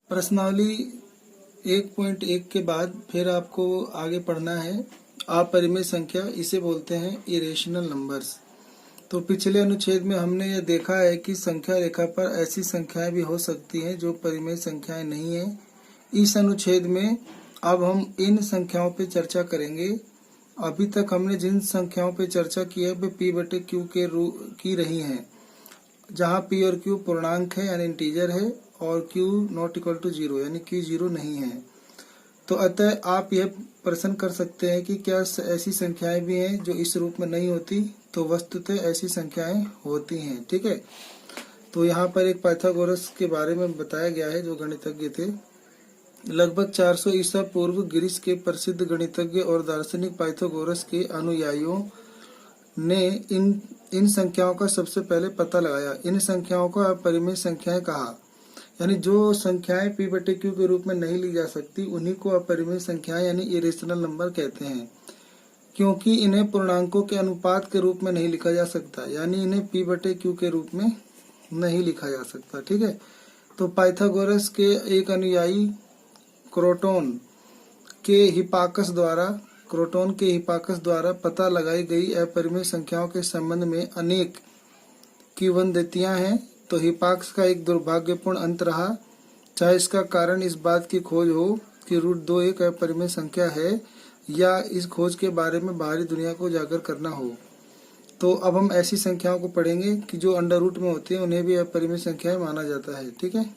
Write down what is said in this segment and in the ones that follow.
प्रश्नावली 1.1 के बाद फिर आपको आगे पढ़ना है अपरिमेय संख्या, इसे बोलते हैं इरेशनल नंबर्स। तो पिछले अनुच्छेद में हमने यह देखा है कि संख्या रेखा पर ऐसी संख्याएं भी हो सकती हैं जो परिमेय संख्याएं नहीं हैं। इस अनुच्छेद में अब हम इन संख्याओं पर चर्चा करेंगे। अभी तक हमने जिन संख्याओं पर चर्चा की है वे p/q की रही हैं, जहाँ p और q पूर्णांक है यानी इंटीजर है और q नॉट इक्वल टू 0 यानी q 0 नहीं है। तो अतः आप यह प्रश्न कर सकते हैं कि क्या ऐसी संख्याएं भी हैं जो इस रूप में नहीं होती। तो वस्तुतः ऐसी संख्याएं होती हैं, ठीक है। तो यहाँ पर एक पाइथागोरस के बारे में बताया गया है जो गणितज्ञ थे। लगभग 400 ईसा पूर्व ग्रीस के प्रसिद्ध गणितज्ञ और दार्शनिक पाइथागोरस के अनुयायियों ने इन संख्याओं का सबसे पहले पता लगाया। इन संख्याओं को अपरिमेय संख्याएं कहा, यानी जो संख्याएं p/q के रूप में नहीं ली जा सकती उन्हीं को अपरिमेय संख्याएं यानी इरेशनल नंबर कहते हैं, क्योंकि इन्हें पूर्णांकों के अनुपात के रूप में नहीं लिखा जा सकता, यानी इन्हें p/q के रूप में नहीं लिखा जा सकता, ठीक है। तो पाइथागोरस के एक अनुयायी क्रोटोन के हिपाकस द्वारा पता लगाई गई अपरिमेय संख्याओं के संबंध में अनेक किंवदंतियां हैं। तो हिपाकस का एक दुर्भाग्यपूर्ण अंत रहा, चाहे इसका कारण इस बात की खोज हो कि √2 एक अपरिमेय संख्या है या इस खोज के बारे में बाहरी दुनिया को उजागर करना हो। तो अब हम ऐसी संख्याओं को पढ़ेंगे कि जो अंडर रूट में होती हैं, उन्हें भी अपरिमेय संख्याएं माना जाता है, ठीक है।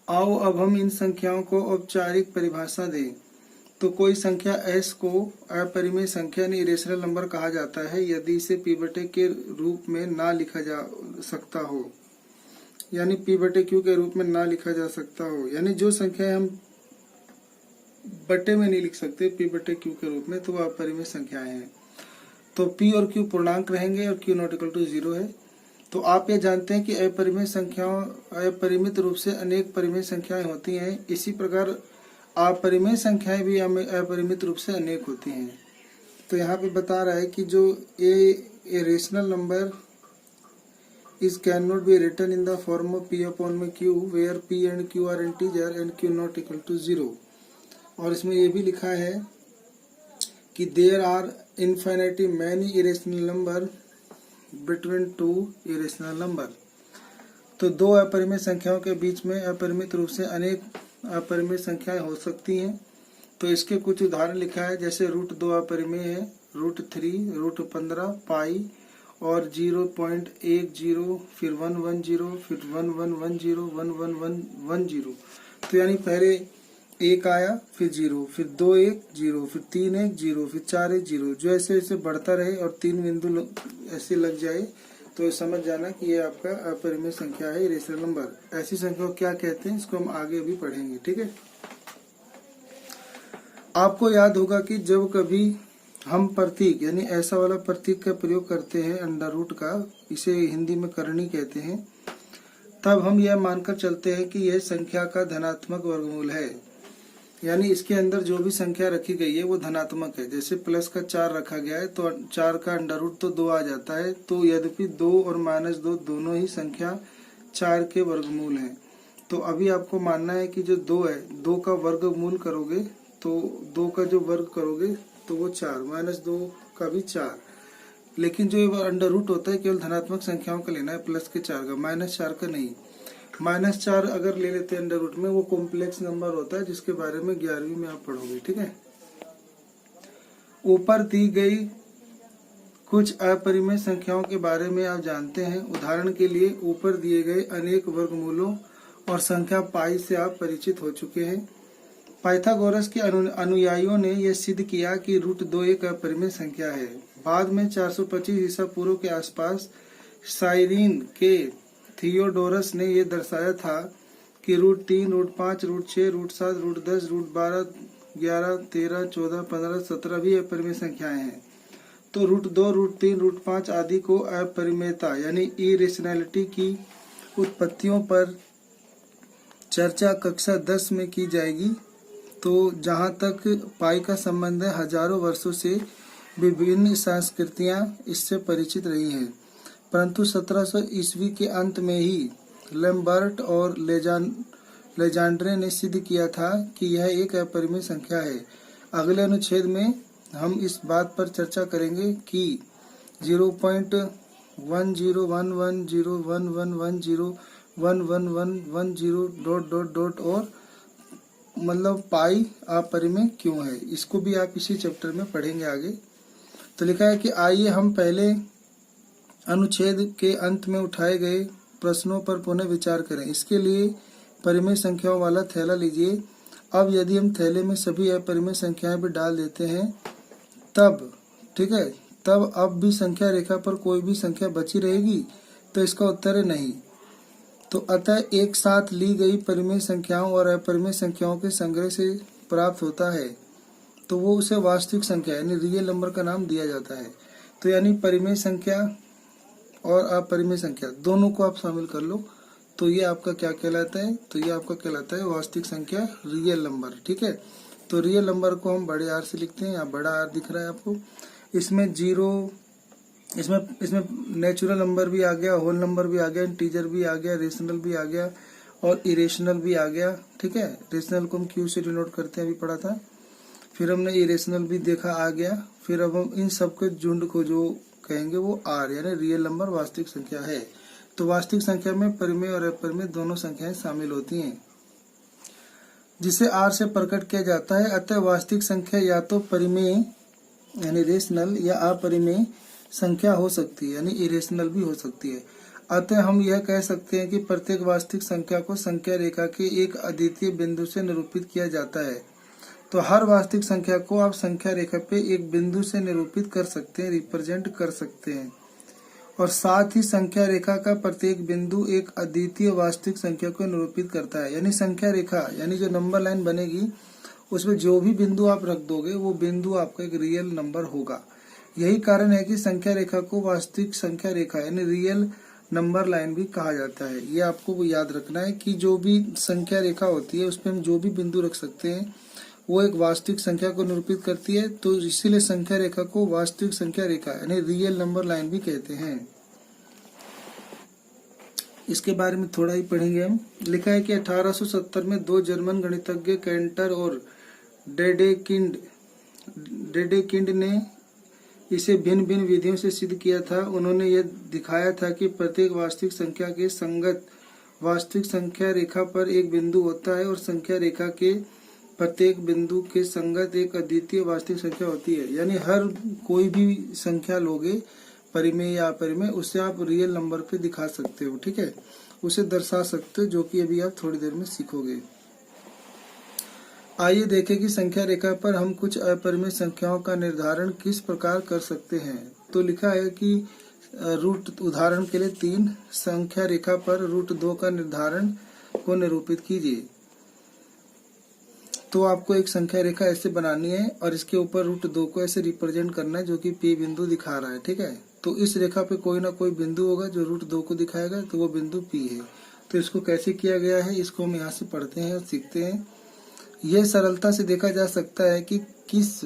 आओ अब हम इन संख्याओं को औपचारिक परिभाषा दें। तो कोई संख्या s को अपरिमेय संख्या यानी इरेशनल नंबर कहा जाता है यदि इसे p/q के रूप में ना लिखा जा सकता हो, यानी p/q के रूप में ना लिखा जा सकता हो, यानी जो संख्या हम बटे में नहीं लिख सकते p/q के रूप में, तो वह अपरिमेय संख्याएं हैं। तो p और q पूर्णांक रहेंगे और q नॉट इक्वल टू 0 है। तो आप ये जानते हैं कि अपरिमित रूप से अनेक परिमेय संख्याएं होती हैं। इसी प्रकार अपरिमेय संख्याएं भी अपरिमित रूप से अनेक होती हैं। तो यहाँ पे बता रहा है कि जो a rational number is can not be written in the form of p/q where p and q are integer and q not equal to 0। और इसमें ये भी लिखा है कि there are infinity many irrational number between two irrational number. तो दो अपरिमेय संख्याओं के बीच में अपरिमित रूप से अनेक अपरिमेय संख्याएं हो सकती हैं। तो इसके कुछ उदाहरण लिखा है, जैसे √2 अपरिमेय है, √3, √15, पाई और 0.10, फिर 110, फिर 1110, 11110। तो यानी पहले 1 आया, फिर 0, फिर 2 1 0, फिर 3 1 0, फिर 4 1 0। जो ऐसे ऐसे बढ़ता रहे और 3 बिंदु ऐसे लग जाए तो समझ जाना कि ये आपका अपरिमेय संख्या है, इरेशनल नंबर। ऐसी संख्या को क्या कहते हैं इसको हम आगे भी पढ़ेंगे, ठीक है। आपको याद होगा कि जब कभी हम प्रतीक यानी ऐसा वाला प्रतीक का प्रयोग करते हैं अंडर रूट का, इसे हिंदी में करनी कहते हैं, तब हम यह मानकर चलते हैं कि यह संख्या का धनात्मक वर्गमूल है, यानी इसके अंदर जो भी संख्या रखी गई है वो धनात्मक है। जैसे प्लस का 4 रखा गया है तो 4 का अंडर रूट तो 2 आ जाता है। तो यद्यपि 2 और -2 दोनों ही संख्या 4 के वर्गमूल हैं। तो अभी आपको मानना है कि जो 2 है, 2 का वर्गमूल करोगे तो 2 का जो वर्ग करोगे तो वो 4, -2 का भी 4। लेकिन जो अंडर रूट होता है केवल धनात्मक संख्याओं का लेना है, प्लस के 4 का, -4 का नहीं। -4 अगर ले लेते हैं अंडर रूट में, वो कॉम्प्लेक्स नंबर होता है जिसके बारे में 11वीं में आप पढ़ोगे, ठीक है। ऊपर दी गई कुछ अपरिमेय संख्याओं के बारे में आप जानते हैं। उदाहरण के लिए ऊपर दिए गए अनेक वर्गमूलों और संख्या पाई से आप परिचित हो चुके हैं। पाइथागोरस के अनुयायियों ने यह सिद्ध किया कि √2 एक अपरिमेय संख्या है। बाद में 425 ईसा पूर्व के आसपास साइरीन के थियोडोरस ने यह दर्शाया था कि √3, √5, √6, √7, √10, √12, 11, 13, 14, 15, 17 भी अपरिमेय संख्याएं हैं। तो √2, √3, √5 आदि को अपरिमेयता यानी इरेशनैलिटी की उत्पत्तियों पर चर्चा कक्षा 10 में की जाएगी। तो जहाँ तक पाई का संबंध है, हजारों वर्षों से विभिन्न संस्कृतियां इससे परिचित रही हैं, परंतु 1700 ईस्वी के अंत में ही लैम्बर्ट और लेजांड्रे ने सिद्ध किया था कि यह एक अपरिमेय संख्या है। अगले अनुच्छेद में हम इस बात पर चर्चा करेंगे कि 0.10110111101110 और मतलब पाई अपरिमेय क्यों है, इसको भी आप इसी चैप्टर में पढ़ेंगे आगे। तो लिखा है कि आइए हम पहले अनुच्छेद के अंत में उठाए गए प्रश्नों पर पुनः विचार करें। इसके लिए परिमेय संख्याओं वाला थैला लीजिए। अब यदि हम थैले में सभी अपरिमेय संख्याएं भी डाल देते हैं तब, ठीक है, तब अब भी संख्या रेखा पर कोई भी संख्या बची रहेगी? तो इसका उत्तर है नहीं। तो अतः एक साथ ली गई परिमेय संख्याओं और अपरिमेय संख्याओं के संग्रह से प्राप्त होता है, तो वो उसे वास्तविक संख्या यानी रियल नंबर का नाम दिया जाता है। तो यानी परिमेय संख्या और अपरिमेय संख्या दोनों को आप शामिल कर लो, तो ये आपका क्या कहलाता है? तो ये आपका कहलाता है वास्तविक संख्या, रियल नंबर। ठीक है, तो रियल नंबर को हम बड़े आर से लिखते हैं। यहाँ बड़ा आर दिख रहा है आपको। इसमें जीरो, इसमें नेचुरल नंबर भी आ गया, होल नंबर भी आ गया, इंटीजर भी आ गया, रेशनल भी आ गया और इरेशनल भी आ गया। ठीक है, रेशनल को हम क्यू से डिनोट करते हैं, अभी पढ़ा था। फिर हमने इरेशनल भी देखा, आ गया। फिर अब हम इन सबके झुंड को जो कहेंगे वो आर यानी रियल नंबर, वास्तविक संख्या है। तो वास्तविक संख्या में परिमेय और अपरिमेय दोनों संख्याएं शामिल होती हैं, जिसे आर से प्रकट किया जाता है। अतः वास्तविक संख्या या तो परिमेय यानी रेशनल या अपरिमेय संख्या हो सकती है यानी इरेशनल भी हो सकती है। अतः हम यह कह सकते हैं कि प्रत्येक वास्तविक संख्या को संख्या रेखा के एक अद्वितीय बिंदु से निरूपित किया जाता है। तो हर वास्तविक संख्या को आप संख्या रेखा पे एक बिंदु से निरूपित कर सकते हैं, रिप्रेजेंट कर सकते हैं। और साथ ही संख्या रेखा का प्रत्येक बिंदु एक अद्वितीय वास्तविक संख्या को निरूपित करता है। यानी संख्या रेखा यानी जो नंबर लाइन बनेगी उसमें जो भी बिंदु आप रख दोगे वो बिंदु आपका एक रियल नंबर होगा। यही कारण है कि संख्या रेखा को वास्तविक संख्या रेखा यानी रियल नंबर लाइन भी कहा जाता है। ये आपको याद रखना है कि जो भी संख्या रेखा होती है उसमें हम जो भी बिंदु रख सकते हैं वो एक वास्तविक संख्या को निरूपित करती है। तो इसीलिए संख्या रेखा को वास्तविक संख्या रेखा यानी रियल नंबर लाइन भी कहते हैं। इसके बारे में थोड़ा ही पढ़ेंगे हम। लिखा है कि 1870 में दो जर्मन गणितज्ञ कैंटर और डेडेकिंड ने इसे भिन्न भिन्न विधियों से सिद्ध किया था। उन्होंने यह दिखाया था कि प्रत्येक वास्तविक संख्या के संगत वास्तविक संख्या रेखा पर एक बिंदु होता है और संख्या रेखा के प्रत्येक बिंदु के संगत एक अद्वितीय वास्तविक संख्या होती है। यानी हर कोई भी संख्या लोगे परिमेय या अपरिमेय, उसे आप रियल नंबर पे दिखा सकते हो। ठीक है, उसे दर्शा सकते हो, जो कि अभी आप थोड़ी देर में सीखोगे। आइए देखें कि संख्या रेखा पर हम कुछ अपरिमेय संख्याओं का निर्धारण किस प्रकार कर सकते हैं। तो लिखा है कि रूट, उदाहरण के लिए 3 संख्या रेखा पर √2 का निर्धारण को निरूपित कीजिए। तो आपको एक संख्या रेखा ऐसे बनानी है और इसके ऊपर √2 को ऐसे रिप्रेजेंट करना है, जो कि P बिंदु दिखा रहा है। ठीक है, तो इस रेखा पे कोई ना कोई बिंदु होगा जो √2 को दिखाएगा, तो वो बिंदु P है। तो इसको कैसे किया गया है इसको हम यहाँ से पढ़ते हैं और सीखते हैं। यह सरलता से देखा जा सकता है कि किस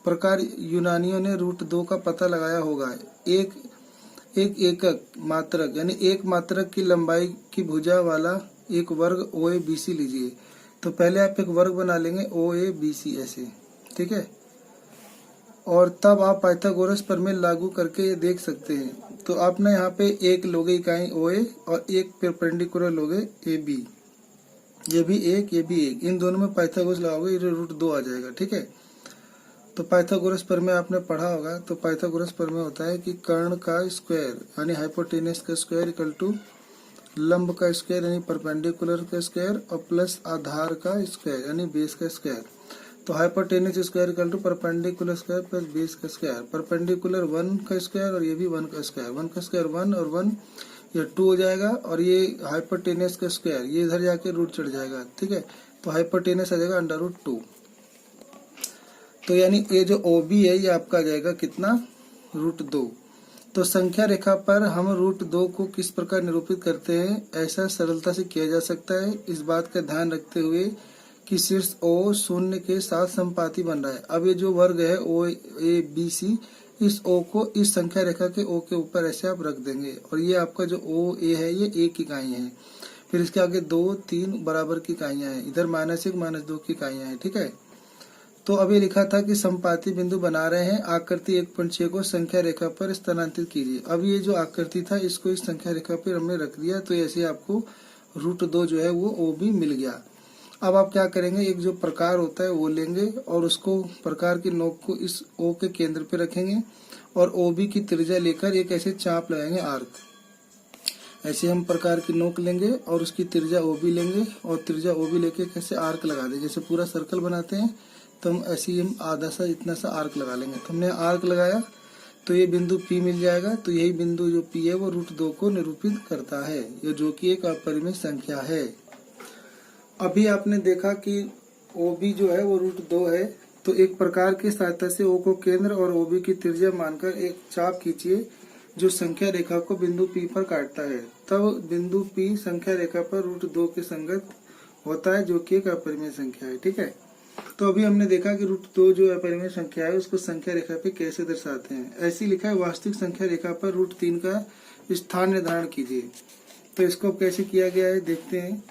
प्रकार यूनानियों ने √2 का पता लगाया होगा। एक एकक मात्रक यानी एक मात्रक की लंबाई की भुजा वाला एक वर्ग OABC लीजिए। तो पहले आप एक वर्ग बना लेंगे OABC ऐसे, ठीक है, और तब आप पाइथागोरस प्रमेय लागू करके ये देख सकते हैं। तो आपने यहाँ पे एक लोगे इकाई OA और एक परपेंडिकुलर लोगे AB, ये भी एक, ये भी एक, इन दोनों में पाइथागोरस लगाओगे, ये √2 आ जाएगा। ठीक है, तो पाइथागोरस प्रमेय आपने पढ़ा होगा। तो पाइथागोरस प्रमेय होता है कि कर्ण का स्क्वायर यानी हाइपोटेनस का स्क्वायर इक्वल टू लंब का स्क्वायर यानी परपेंडिकुलर का स्क्वायर और प्लस आधार का स्क्वायर यानी बेस का स्क्वायर। तो hypotenuse square equal to perpendicular square plus base का स्क्वायर। परपेंडिकुलर 1 का स्क्वायर और ये भी 1 का स्क्वायर, 1 का स्क्वायर 1 और 1 ये 2 हो जाएगा, और ये हाइपोटेनस का स्क्वायर ये इधर जाके रूट चढ़ जाएगा। ठीक है, तो हाइपोटेनस आ जाएगा √2। तो यानी ये जो OB है ये आपका आ जाएगा कितना, √2। तो संख्या रेखा पर हम √2 को किस प्रकार निरूपित करते हैं, ऐसा सरलता से किया जा सकता है, इस बात का ध्यान रखते हुए कि शीर्ष O 0 के साथ संपाती बन रहा है। अब ये जो वर्ग है OABC इस ओ को इस संख्या रेखा के ओ के ऊपर ऐसे आप रख देंगे और ये आपका जो ओ ए है ये एक इकाई है। फिर इसके आगे 2 3 बराबर की इकाइयां हैं, इधर -1 -2 की इकाइयां हैं। ठीक है, तो अभी लिखा था कि समपाती बिंदु बना रहे हैं, आकृति 1.6 को संख्या रेखा पर स्थानांतरित कीजिए। अब ये जो आकृति था इसको इस संख्या रेखा पर हमने रख दिया, तो ऐसे आपको √2 जो है वो ओ भी मिल गया। अब आप क्या करेंगे, एक जो प्रकार होता है वो लेंगे और उसको प्रकार की नोक को इस ओ के केंद्र पे रखेंगे और ओ बी की त्रिज्या लेकर एक ऐसे चाप लगाएंगे आर्क। ऐसे हम प्रकार की नोक लेंगे और उसकी त्रिज्या ओ बी लेंगे और त्रिज्या ओ बी लेके कैसे आर्क लगा देंगे, जैसे पूरा सर्कल बनाते हैं तो हम ऐसे ही हम आधा सा इतना सा आर्क लगा लेंगे। तो हमने आर्क लगाया तो ये बिंदु P मिल जाएगा। तो यही बिंदु जो P है वो √2 को निरूपित करता है, ये जो कि एक अपरिमेय संख्या है। अभी आपने देखा कि OB जो है वो √2 है, तो एक प्रकार की सहायता से O को केंद्र और OB की त्रिज्या मानकर एक चाप खींचिए जो संख्या रेखा को बिंदु P पर काटता है। तब बिंदु P संख्या रेखा पर √2 के संगत होता है, जो कि एक अपरिमेय संख्या है। ठीक है, तो अभी हमने देखा कि √2 जो अपरिमेय संख्या है उसको संख्या रेखा पे कैसे दर्शाते हैं। ऐसी लिखा है, वास्तविक संख्या रेखा पर √3 का स्थान निर्धारण कीजिए। तो इसको कैसे किया गया है देखते हैं।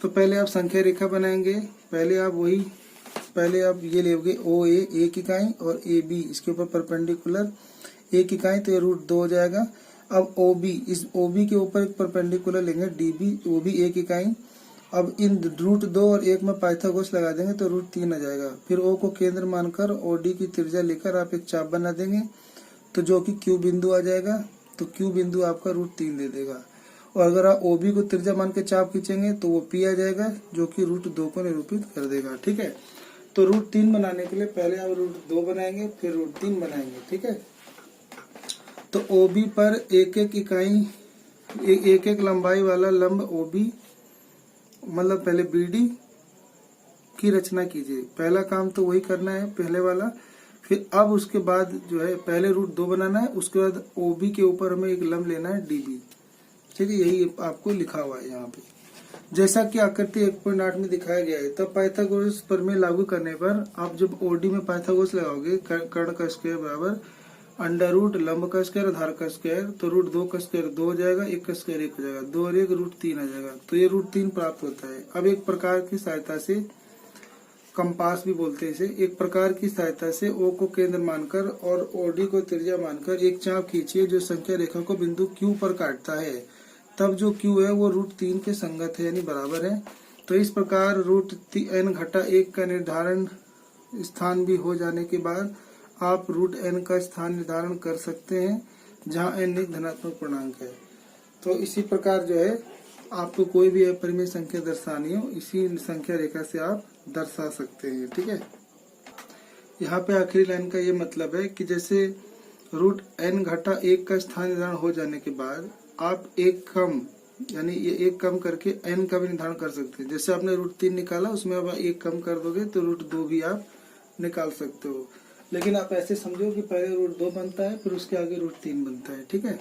तो पहले आप संख्या रेखा बनाएंगे, पहले आप ये लेंगे ओ ए एक इकाई और ए बी इसके ऊपर परपेंडिकुलर एक इकाई, तो ये √2 हो जाएगा। अब ओ बी, इस ओ बी के ऊपर एक परपेंडिकुलर लेंगे डी बी, वो भी एक इकाई। अब इन √2 और 1 में पाइथागोरस लगा देंगे तो √3 आ जाएगा। फिर ओ को केंद्र मानकर ओ डी की त्रिज्या लेकर आप एक चाप बना देंगे, तो जो कि क्यू बिंदु आ जाएगा। तो क्यू बिंदु आपका √3 दे देगा। और अगर आप ओ बी को त्रिज्या मान के चाप खींचेंगे तो वो P आ जाएगा, जो कि √2 को निरूपित कर देगा। ठीक है, तो √3 बनाने के लिए पहले आप √2 बनाएंगे फिर √3 बनाएंगे। ठीक है, तो OB पर एक एक लंबाई वाला लंब OB मतलब पहले BD की रचना कीजिए। पहला काम तो वही करना है पहले वाला। फिर अब उसके बाद जो है पहले √2 बनाना है, उसके बाद OB के ऊपर हमें एक लंब लेना है DB। ठीक है, यही आपको लिखा हुआ है यहाँ पे, जैसा कि आकृति 1.8 में दिखाया गया है। तब पाइथागोरस प्रमेय लागू करने पर आप जब OD में पाइथागोरस लगाओगे, कर्ण का स्क्वायर बराबर √ लंब का स्क्वायर आधार का स्क्वायर, तो √2 का स्क्वायर 2 हो जाएगा, 1 का स्क्वायर 1 हो जाएगा, 2 और 1 √3 आ जाएगा। तो ये √3 प्राप्त होता है। अब एक प्रकार की सहायता से, कंपास भी बोलते हैं इसे, एक प्रकार की सहायता से O को केंद्र मानकर और OD को त्रिज्या मानकर एक चाप खींचिए जो संख्या रेखा को बिंदु Q पर काटता है। तब जो Q है वो √3 के संगत है, यानी बराबर है। तो इस प्रकार √n-1 का निर्धारण स्थान भी हो जाने के बाद आप √n का स्थान निर्धारण कर सकते हैं, जहां n एक धनात्मक पूर्णांक है। तो इसी प्रकार जो है आपको कोई भी अपरिमेय संख्या दर्शानी हो, इसी संख्या रेखा से आप दर्शा सकते हैं। ठीक है, यहाँ पे आखिरी लाइन का ये मतलब है कि जैसे √n-1 का स्थान निर्धारण हो जाने के बाद आप एक कम, यानी ये एक कम करके n का भी निर्धारण कर सकते हैं। जैसे आपने √3 निकाला, उसमें अब एक कम कर दोगे तो √2 भी आप निकाल सकते हो। लेकिन आप ऐसे समझो कि पहले √2 बनता है फिर उसके आगे √3 बनता है। ठीक है।